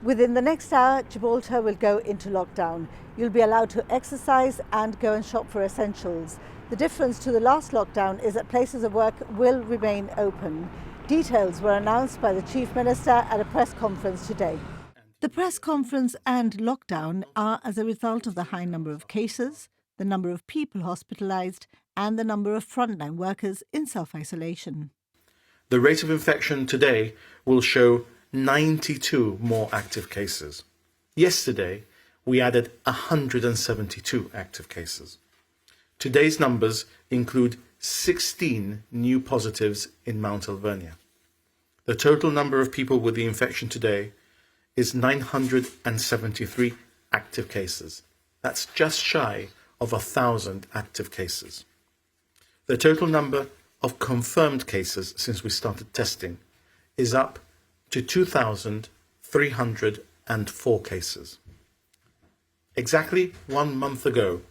Within the next hour, Gibraltar will go into lockdown. You'll be allowed to exercise and go and shop for essentials. The difference to the last lockdown is that places of work will remain open. Details were announced by the Chief Minister at a press conference today. The press conference and lockdown are as a result of the high number of cases, the number of people hospitalised, and the number of frontline workers in self-isolation. The rate of infection today will show 92 more active cases. Yesterday, we added 172 active cases. Today's numbers include 16 new positives in Mount Alvernia. The total number of people with the infection today is 973 active cases. That's just shy of 1,000 active cases. The total number of confirmed cases since we started testing is up to 2,304 cases. Exactly 1 month ago,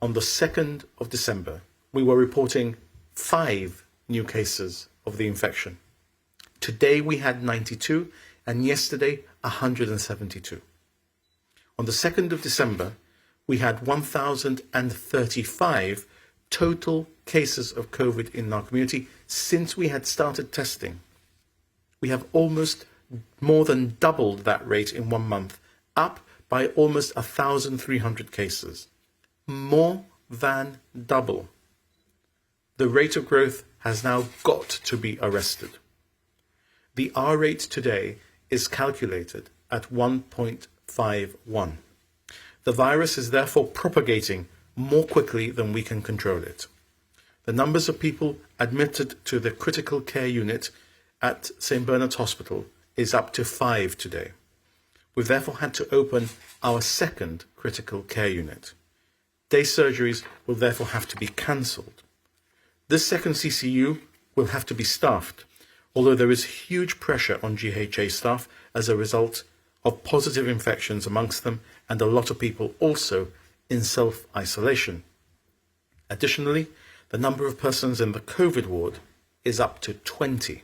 on the 2nd of December, we were reporting 5 new cases of the infection. Today we had 92 and yesterday 172. On the 2nd of December, we had 1,035 total cases of COVID in our community since we had started testing. We have almost more than doubled that rate in 1 month, up by almost 1,300 cases. More than double. The rate of growth has now got to be arrested. The R rate today is calculated at 1.51. The virus is therefore propagating more quickly than we can control it. The numbers of people admitted to the critical care unit at St. Bernard's Hospital is up to 5 today. We've therefore had to open our second critical care unit. Day surgeries will therefore have to be cancelled. This second CCU will have to be staffed, although there is huge pressure on GHA staff as a result of positive infections amongst them and a lot of people also in self-isolation. Additionally, the number of persons in the COVID ward is up to 20.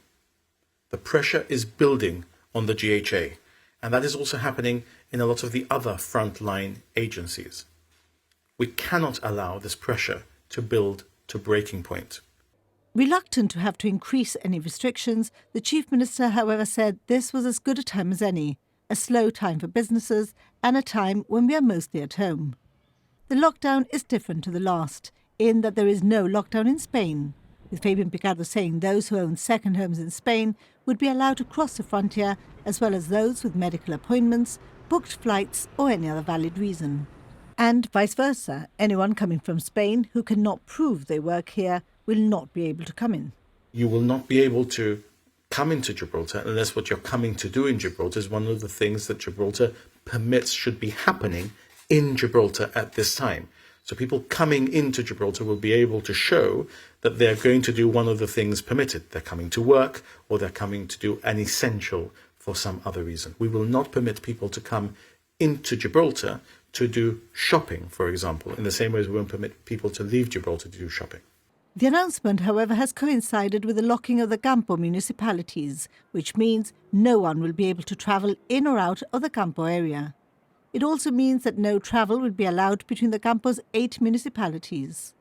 The pressure is building on the GHA, and that is also happening in a lot of the other frontline agencies. We cannot allow this pressure to build to breaking point. Reluctant to have to increase any restrictions, the Chief Minister, however, said this was as good a time as any, a slow time for businesses and a time when we are mostly at home. The lockdown is different to the last, in that there is no lockdown in Spain, with Fabian Picado saying those who own second homes in Spain would be allowed to cross the frontier, as well as those with medical appointments, booked flights or any other valid reason. And vice versa, anyone coming from Spain who cannot prove they work here will not be able to come in. You will not be able to come into Gibraltar unless what you're coming to do in Gibraltar is one of the things that Gibraltar permits should be happening in Gibraltar at this time. So people coming into Gibraltar will be able to show that they're going to do one of the things permitted. They're coming to work or they're coming to do an essential for some other reason. We will not permit people to come into Gibraltar to do shopping, for example, in the same way as we won't permit people to leave Gibraltar to do shopping. The announcement, however, has coincided with the locking of the Campo municipalities, which means no one will be able to travel in or out of the Campo area. It also means that no travel will be allowed between the Campo's 8 municipalities.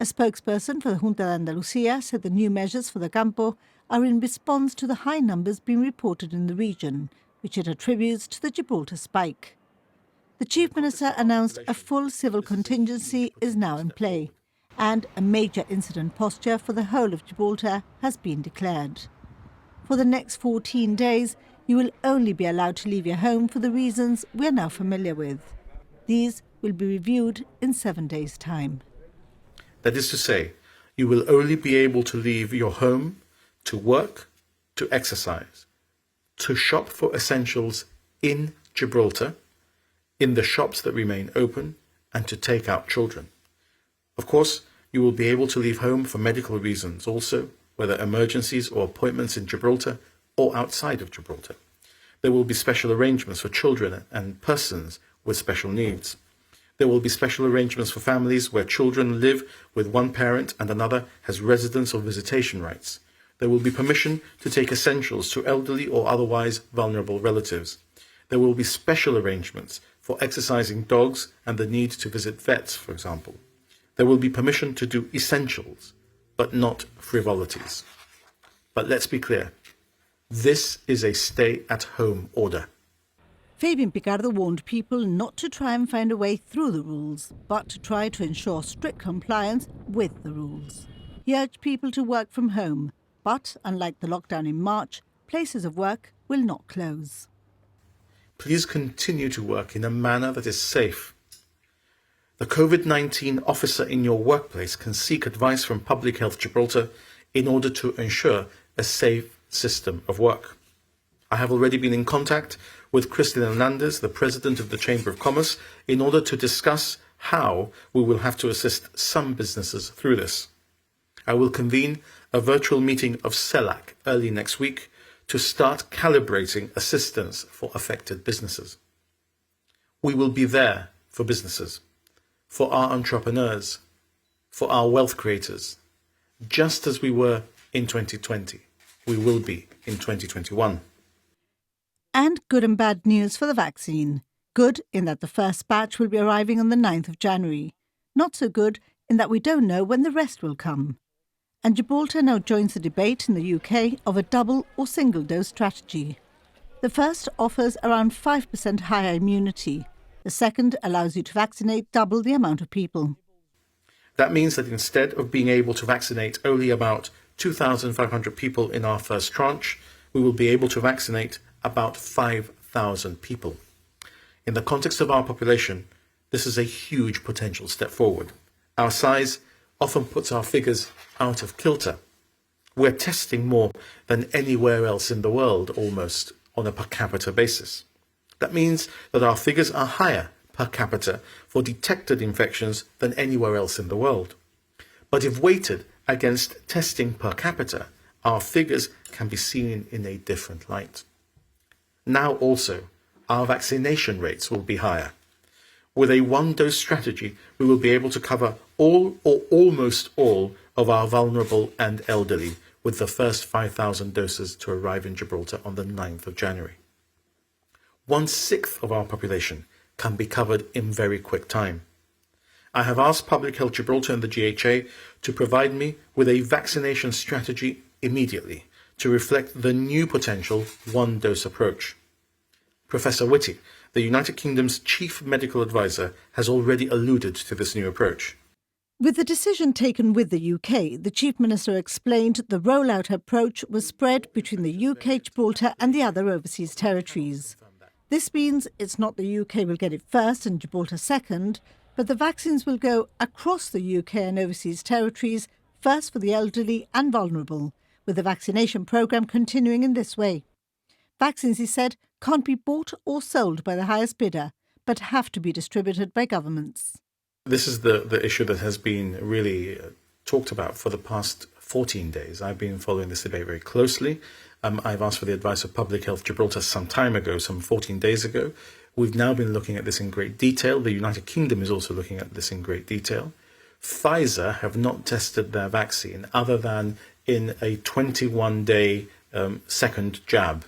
A spokesperson for the Junta de Andalucía said the new measures for the Campo are in response to the high numbers being reported in the region, which it attributes to the Gibraltar spike. The Chief Minister announced a full civil contingency is now in play, and a major incident posture for the whole of Gibraltar has been declared. For the next 14 days, you will only be allowed to leave your home for the reasons we are now familiar with. These will be reviewed in 7 days' time. That is to say, you will only be able to leave your home to work, to exercise, to shop for essentials in Gibraltar, in the shops that remain open, and to take out children. Of course, you will be able to leave home for medical reasons also, whether emergencies or appointments in Gibraltar or outside of Gibraltar. There will be special arrangements for children and persons with special needs. There will be special arrangements for families where children live with one parent and another has residence or visitation rights. There will be permission to take essentials to elderly or otherwise vulnerable relatives. There will be special arrangements for exercising dogs and the need to visit vets, for example. There will be permission to do essentials, but not frivolities. But let's be clear, this is a stay-at-home order. Fabian Picardo warned people not to try and find a way through the rules, but to try to ensure strict compliance with the rules. He urged people to work from home, but unlike the lockdown in March, places of work will not close. Please continue to work in a manner that is safe. The COVID-19 officer in your workplace can seek advice from Public Health Gibraltar in order to ensure a safe system of work. I have already been in contact with Christine Hernandez, the President of the Chamber of Commerce, in order to discuss how we will have to assist some businesses through this. I will convene a virtual meeting of CELAC early next week to start calibrating assistance for affected businesses. We will be there for businesses, for our entrepreneurs, for our wealth creators, just as we were in 2020. We will be in 2021. And good and bad news for the vaccine. Good in that the first batch will be arriving on the 9th of January. Not so good in that we don't know when the rest will come. And Gibraltar now joins the debate in the UK of a double or single dose strategy. The first offers around 5% higher immunity. The second allows you to vaccinate double the amount of people. That means that instead of being able to vaccinate only about 2,500 people in our first tranche, we will be able to vaccinate about 5,000 people. In the context of our population, this is a huge potential step forward. Our size often puts our figures out of kilter. We're testing more than anywhere else in the world, almost, on a per capita basis. That means that our figures are higher per capita for detected infections than anywhere else in the world. But if weighted against testing per capita, our figures can be seen in a different light. Now also, our vaccination rates will be higher. With a one-dose strategy, we will be able to cover all or almost all of our vulnerable and elderly with the first 5,000 doses to arrive in Gibraltar on the 9th of January. 1/6 of our population can be covered in very quick time. I have asked Public Health Gibraltar and the GHA to provide me with a vaccination strategy immediately to reflect the new potential one-dose approach. Professor Whitty, the United Kingdom's Chief Medical Advisor, has already alluded to this new approach. With the decision taken with the UK, the Chief Minister explained the rollout approach was spread between the UK, Gibraltar and the other overseas territories. This means it's not the UK will get it first and Gibraltar second, but the vaccines will go across the UK and overseas territories, first for the elderly and vulnerable, with the vaccination programme continuing in this way. Vaccines, he said, can't be bought or sold by the highest bidder, but have to be distributed by governments. This is the issue that has been really talked about for the past 14 days. I've been following this debate very closely. I've asked for the advice of Public Health Gibraltar some time ago, some 14 days ago. We've now been looking at this in great detail. The United Kingdom is also looking at this in great detail. Pfizer have not tested their vaccine other than in a 21-day second jab.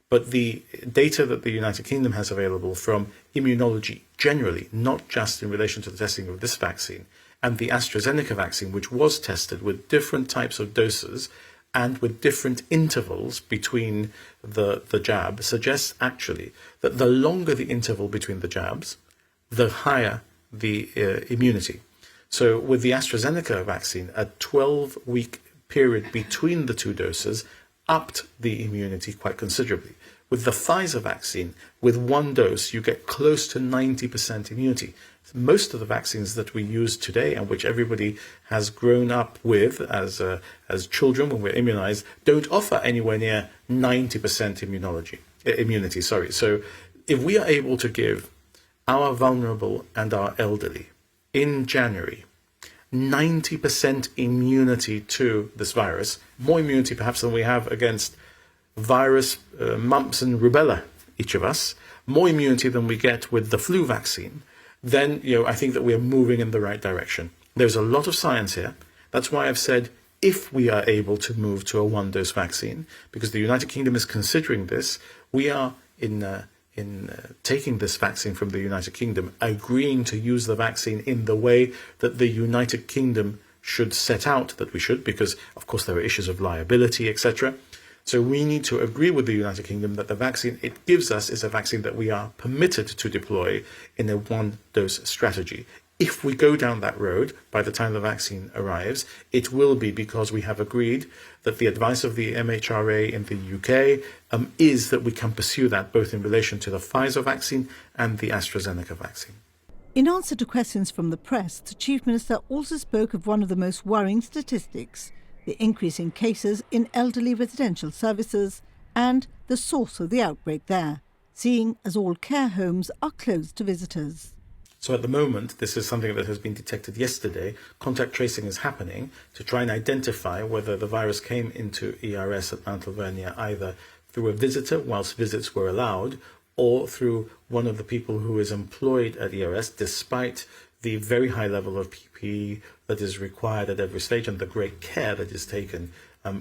But the data that the United Kingdom has available from immunology generally, not just in relation to the testing of this vaccine, and the AstraZeneca vaccine, which was tested with different types of doses and with different intervals between the jab, suggests actually that the longer the interval between the jabs, the higher the immunity. So with the AstraZeneca vaccine, a 12-week period between the two doses upped the immunity quite considerably. With the Pfizer vaccine, with one dose, you get close to 90% immunity. Most of the vaccines that we use today and which everybody has grown up with as children when we're immunized don't offer anywhere near 90% immunity. So if we are able to give our vulnerable and our elderly in January 90% immunity to this virus, more immunity perhaps than we have against virus, mumps and rubella, each of us, more immunity than we get with the flu vaccine, then I think that we are moving in the right direction. There's a lot of science here. That's why I've said if we are able to move to a one-dose vaccine, because the United Kingdom is considering this, we are in taking this vaccine from the United Kingdom, agreeing to use the vaccine in the way that the United Kingdom should set out that we should, because of course there are issues of liability, etc. So we need to agree with the United Kingdom that the vaccine it gives us is a vaccine that we are permitted to deploy in a one-dose strategy. If we go down that road, by the time the vaccine arrives, it will be because we have agreed that the advice of the MHRA in the UK is that we can pursue that both in relation to the Pfizer vaccine and the AstraZeneca vaccine. In answer to questions from the press, the Chief Minister also spoke of one of the most worrying statistics, the increase in cases in elderly residential services and the source of the outbreak there, seeing as all care homes are closed to visitors. So at the moment, this is something that has been detected yesterday. Contact tracing is happening to try and identify whether the virus came into ERS at Mount Alvernia either through a visitor whilst visits were allowed or through one of the people who is employed at ERS, despite the very high level of PPE that is required at every stage and the great care that is taken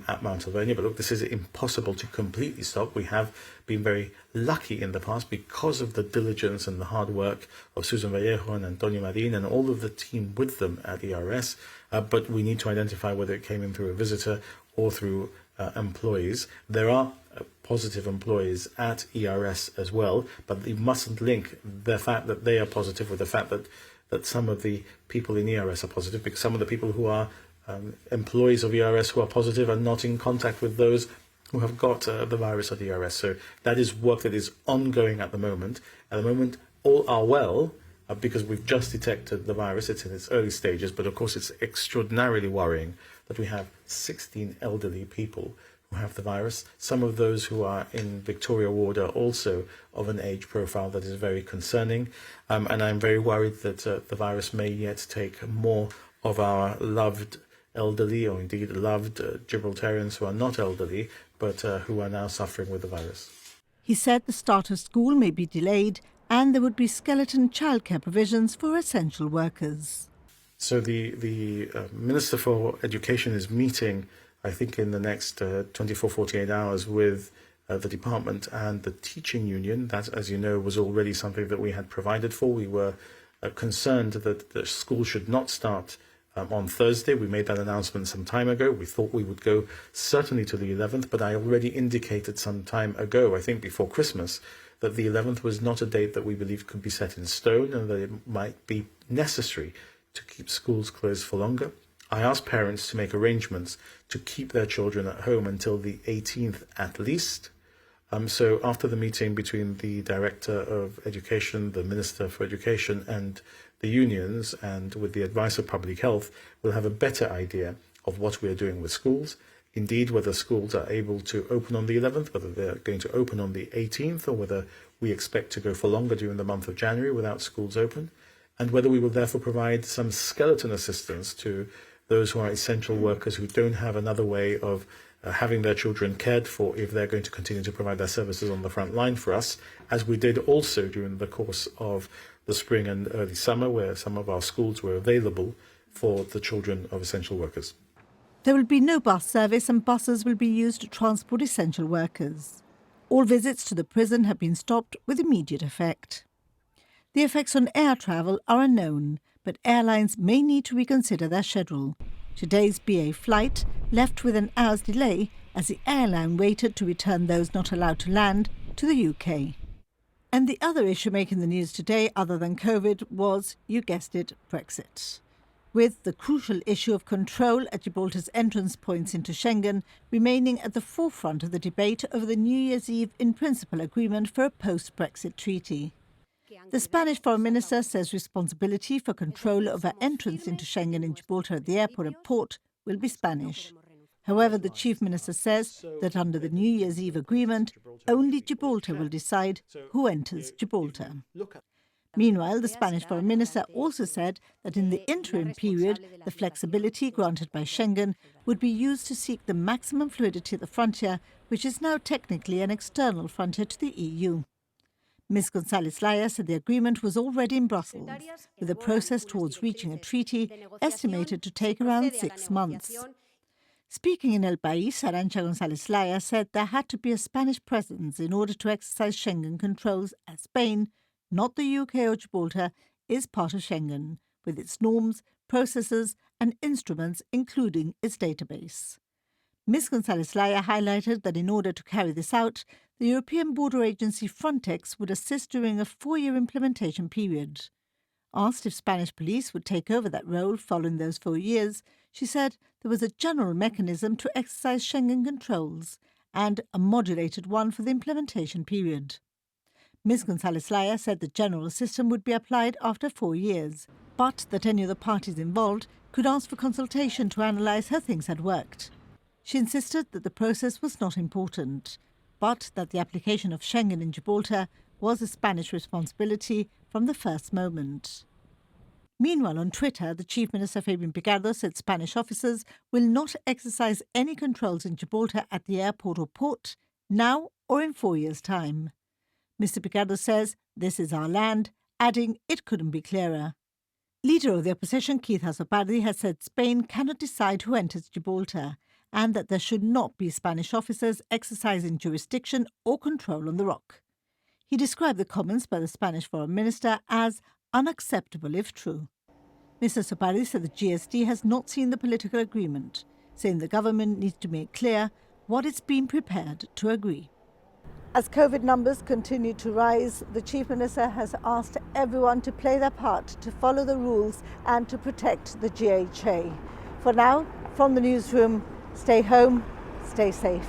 at Mount Alvernia. But look, this is impossible to completely stop. We have been very lucky in the past because of the diligence and the hard work of Susan Vallejo and Antonio Marin and all of the team with them at ERS. But we need to identify whether it came in through a visitor or through employees. There are positive employees at ERS as well, but you mustn't link the fact that they are positive with the fact that some of the people in ERS are positive, because some of the people who are employees of ERS who are positive are not in contact with those who have got the virus at ERS. So that is work that is ongoing at the moment. At the moment, all are well because we've just detected the virus. It's in its early stages, but of course it's extraordinarily worrying that we have 16 elderly people who have the virus. Some of those who are in Victoria Ward are also of an age profile that is very concerning. And I'm very worried that the virus may yet take more of our loved elderly, or indeed loved Gibraltarians who are not elderly, but who are now suffering with the virus. He said the start of school may be delayed and there would be skeleton childcare provisions for essential workers. So the Minister for Education is meeting, I think, in the next 48 hours with the department and the teaching union. That, as you know, was already something that we had provided for. We were concerned that the school should not start on Thursday. We made that announcement some time ago. We thought we would go certainly to the 11th, but I already indicated some time ago, I think before Christmas, that the 11th was not a date that we believed could be set in stone and that it might be necessary to keep schools closed for longer. I asked parents to make arrangements to keep their children at home until the 18th at least. So after the meeting between the Director of Education, the Minister for Education and the unions, and with the advice of Public Health, we'll have a better idea of what we are doing with schools. Indeed, whether schools are able to open on the 11th, whether they're going to open on the 18th, or whether we expect to go for longer during the month of January without schools open, and whether we will therefore provide some skeleton assistance to those who are essential workers who don't have another way of having their children cared for if they're going to continue to provide their services on the front line for us, as we did also during the course of the spring and early summer, where some of our schools were available for the children of essential workers. There will be no bus service and buses will be used to transport essential workers. All visits to the prison have been stopped with immediate effect. The effects on air travel are unknown, but airlines may need to reconsider their schedule. Today's BA flight left with an hour's delay as the airline waited to return those not allowed to land to the UK. And the other issue making the news today, other than COVID, was, you guessed it, Brexit. With the crucial issue of control at Gibraltar's entrance points into Schengen remaining at the forefront of the debate over the New Year's Eve in-principle agreement for a post-Brexit treaty. The Spanish Foreign Minister says responsibility for control over entrance into Schengen in Gibraltar at the airport and port will be Spanish. However, the Chief Minister says that under the New Year's Eve agreement, only Gibraltar will decide who enters Gibraltar. Meanwhile, the Spanish Foreign Minister also said that in the interim period, the flexibility granted by Schengen would be used to seek the maximum fluidity at the frontier, which is now technically an external frontier to the EU. Ms González-Laya said the agreement was already in Brussels, with the process towards reaching a treaty estimated to take around 6 months. Speaking in El País, Arantxa González Laya said there had to be a Spanish presence in order to exercise Schengen controls, as Spain, not the UK or Gibraltar, is part of Schengen, with its norms, processes and instruments, including its database. Ms González Laya highlighted that in order to carry this out, the European border agency Frontex would assist during a 4-year implementation period. Asked if Spanish police would take over that role following those 4 years, she said there was a general mechanism to exercise Schengen controls and a modulated one for the implementation period. Ms González Laya said the general system would be applied after 4 years, but that any of the parties involved could ask for consultation to analyse how things had worked. She insisted that the process was not important, but that the application of Schengen in Gibraltar was a Spanish responsibility from the first moment. Meanwhile, on Twitter, the Chief Minister Fabian Picardo said Spanish officers will not exercise any controls in Gibraltar at the airport or port, now or in 4 years' time. Mr Picardo says, "This is our land," adding it couldn't be clearer. Leader of the opposition, Keith Azopardi, has said Spain cannot decide who enters Gibraltar and that there should not be Spanish officers exercising jurisdiction or control on the rock. He described the comments by the Spanish Foreign Minister as unacceptable if true. Mr Azopardi said the GSD has not seen the political agreement, saying the government needs to make clear what it's been prepared to agree. As COVID numbers continue to rise, the Chief Minister has asked everyone to play their part to follow the rules and to protect the GHA. For now, from the newsroom, stay home, stay safe.